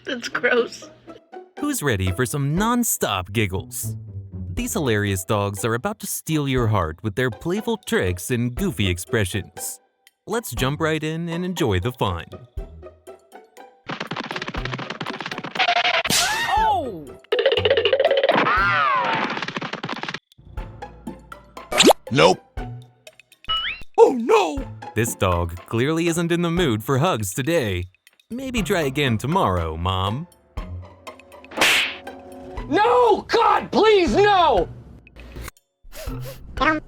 That's gross. Who's ready for some non-stop giggles? These hilarious dogs are about to steal your heart with their playful tricks and goofy expressions. Let's jump right in and enjoy the fun. Oh! Nope. Oh no! This dog clearly isn't in the mood for hugs today. Maybe try again tomorrow, Mom. No! God, please, no! Ouch!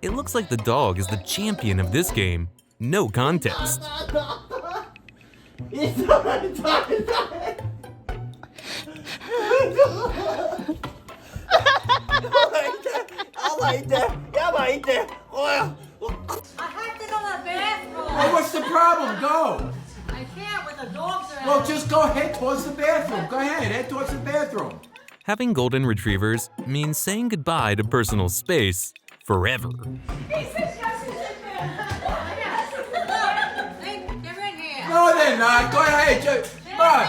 It looks like the dog is the champion of this game. No contest. I have to go to the bathroom. Well, what's the problem? Go. I can't with the dogs around. Well, just go ahead towards the bathroom. Go ahead, head towards the bathroom. Having golden retrievers means saying goodbye to personal space forever. Hey, they're in here. No, they're not. Go ahead. Come on.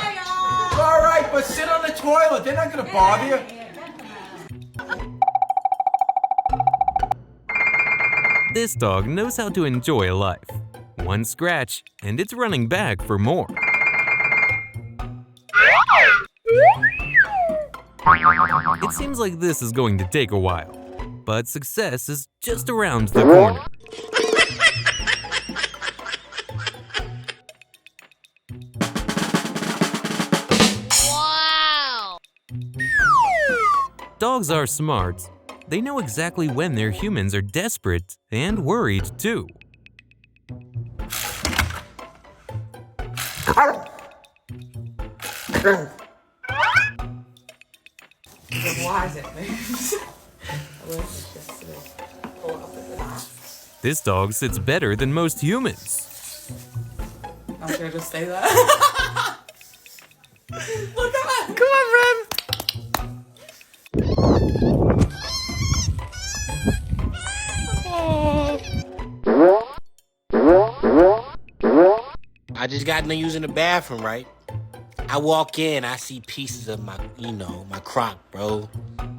All right, but sit on the toilet. They're not going to bother you. This dog knows how to enjoy life. One scratch, and it's running back for more. It seems like this is going to take a while, but success is just around the corner. Wow! Dogs are smart. They know exactly when their humans are desperate and worried too. This dog sits better than most humans. I'm sure to say that. Look at that. Come on, Rem. I just got done using the bathroom, right? I walk in, I see pieces of my crock, bro.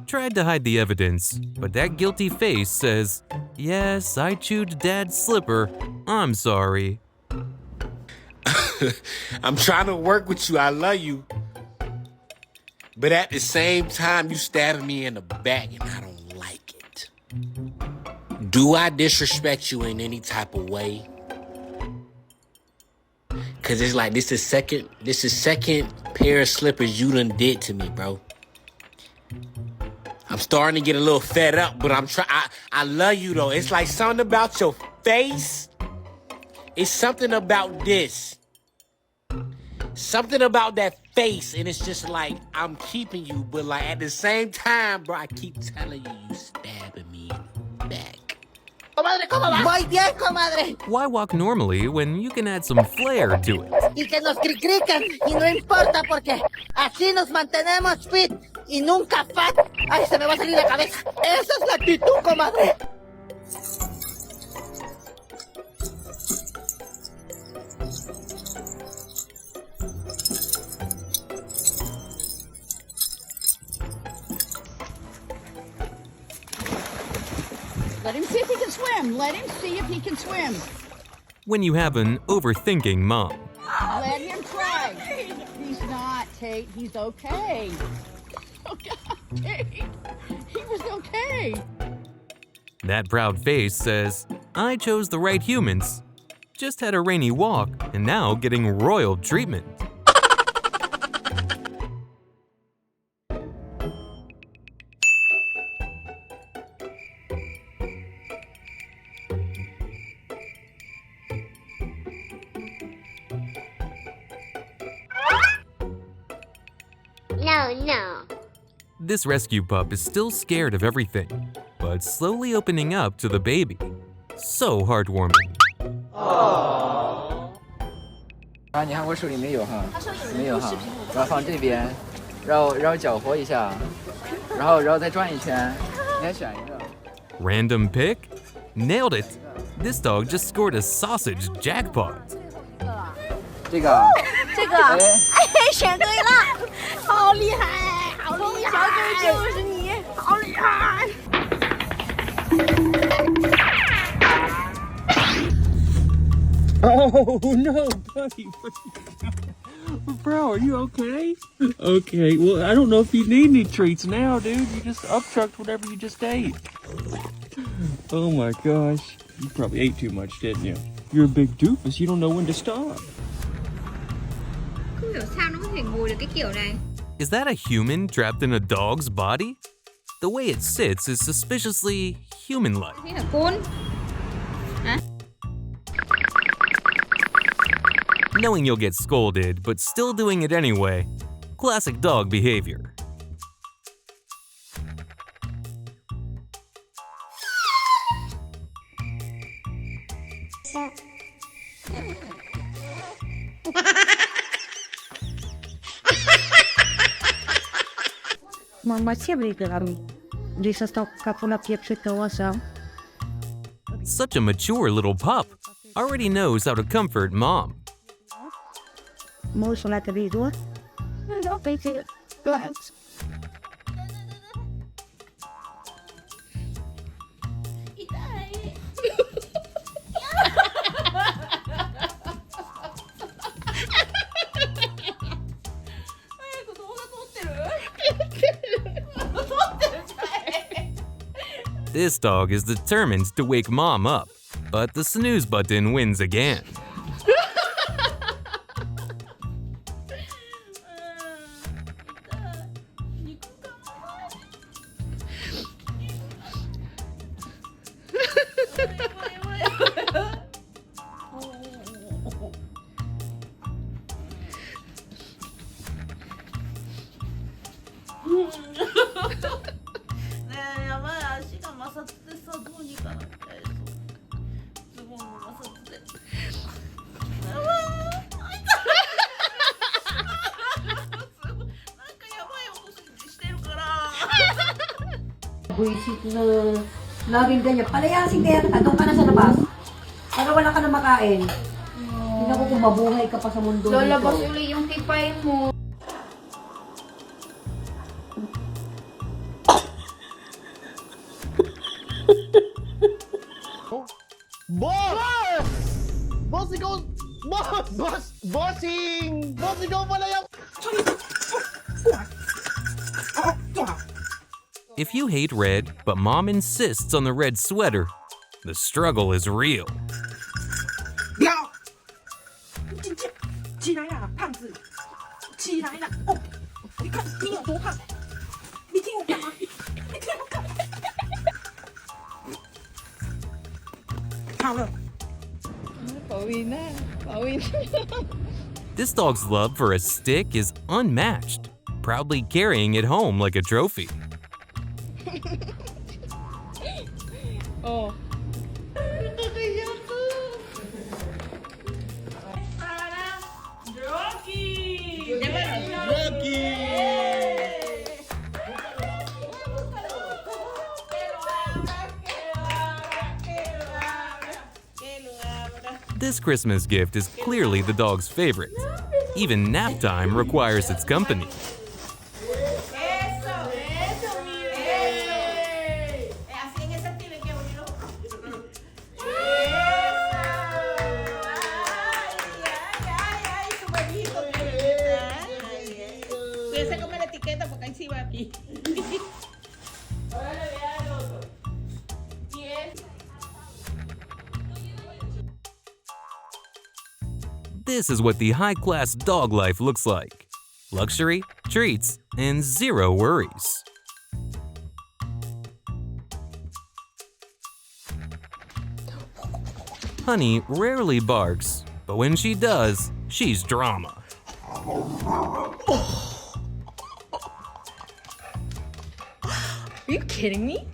Tried to hide the evidence, but that guilty face says, "Yes, I chewed Dad's slipper. I'm sorry." I'm trying to work with you. I love you. But at the same time, you stabbing me in the back, and I don't like it. Do I disrespect you in any type of way? Cause it's like this is second pair of slippers you done did to me, bro. I'm starting to get a little fed up, but I love you though. It's like something about your face. It's something about this. Something about that face, and it's just like I'm keeping you, but like at the same time, bro, I keep telling you stabbing me in the back. Comadre, ¿cómo vas? Muy bien, comadre. Why walk normally when you can add some flair to it? Y que nos cricrican, y no importa porque así nos mantenemos fit y nunca fat. Ay, se me va a salir la cabeza. Esa es la actitud, comadre. Let him see if he can swim. Let him see if he can swim. When you have an overthinking mom. Let him try. He's not, Tate. He's okay. Oh, God, Tate. He was okay. That proud face says, "I chose the right humans. Just had a rainy walk, and now getting royal treatment." Oh no. This rescue pup is still scared of everything, but slowly opening up to the baby. So heartwarming. 啊，你看我手里没有哈，没有哈，然后放这边，然后搅和一下，然后再转一圈，你还选一个。Random pick? Nailed it! This dog just scored a sausage jackpot. 这个，哎，选对了，好厉害，好厉害，小狗就是你，好厉害。Oh no, buddy. Bro, are you okay? Okay, well, I don't know if you need any treats now, dude. You just upchucked whatever you just ate. Oh my gosh. You probably ate too much, didn't you? You're a big doofus. You don't know when to stop. Không hiểu sao nó có thể ngồi được cái kiểu này. Is that a human trapped in a dog's body? The way it sits is suspiciously human-like. Thế hả con? Hả? Knowing you'll get scolded, but still doing it anyway. Classic dog behavior. Mama siempre grami. Gdzieś stał kapula pieprzy kołasa. Such a mature little pup. Already knows how to comfort mom. Most on that video. No, baby. Go ahead. This dog is determined to wake mom up, but the snooze button wins again. Buisit na laging ganyan. Palayasin kaya ka, doon ka na sa labas. Para wala ka na makain. Hindi ko kung mabuhay ka pa sa mundo nito. Lalabas uli yung tipay mo. Boss! Boss, ikaw! Boss! Boss! Bossing! Boss, ikaw pala yung... If you hate red, but mom insists on the red sweater, the struggle is real. 起来啦，胖子！起来啦！哦，你看你有多胖！你听我干嘛？你听我干嘛？好了。This dog's love for a stick is unmatched, proudly carrying it home like a trophy. Oh. This Christmas gift is clearly the dog's favorite. Even nap time requires its company. This is what the high-class dog life looks like. Luxury, treats, and zero worries. Honey rarely barks, but when she does, she's drama. you kidding me?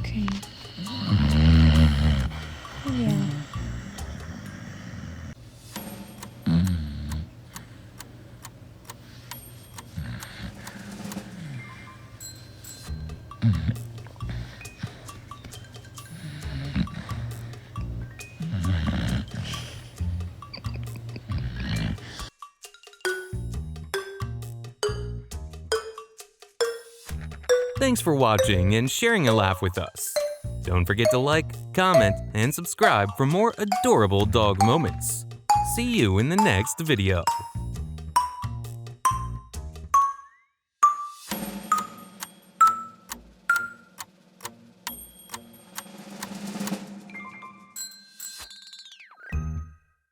Okay. Yeah. Thanks for watching and sharing a laugh with us. Don't forget to like, comment, and subscribe for more adorable dog moments. See you in the next video.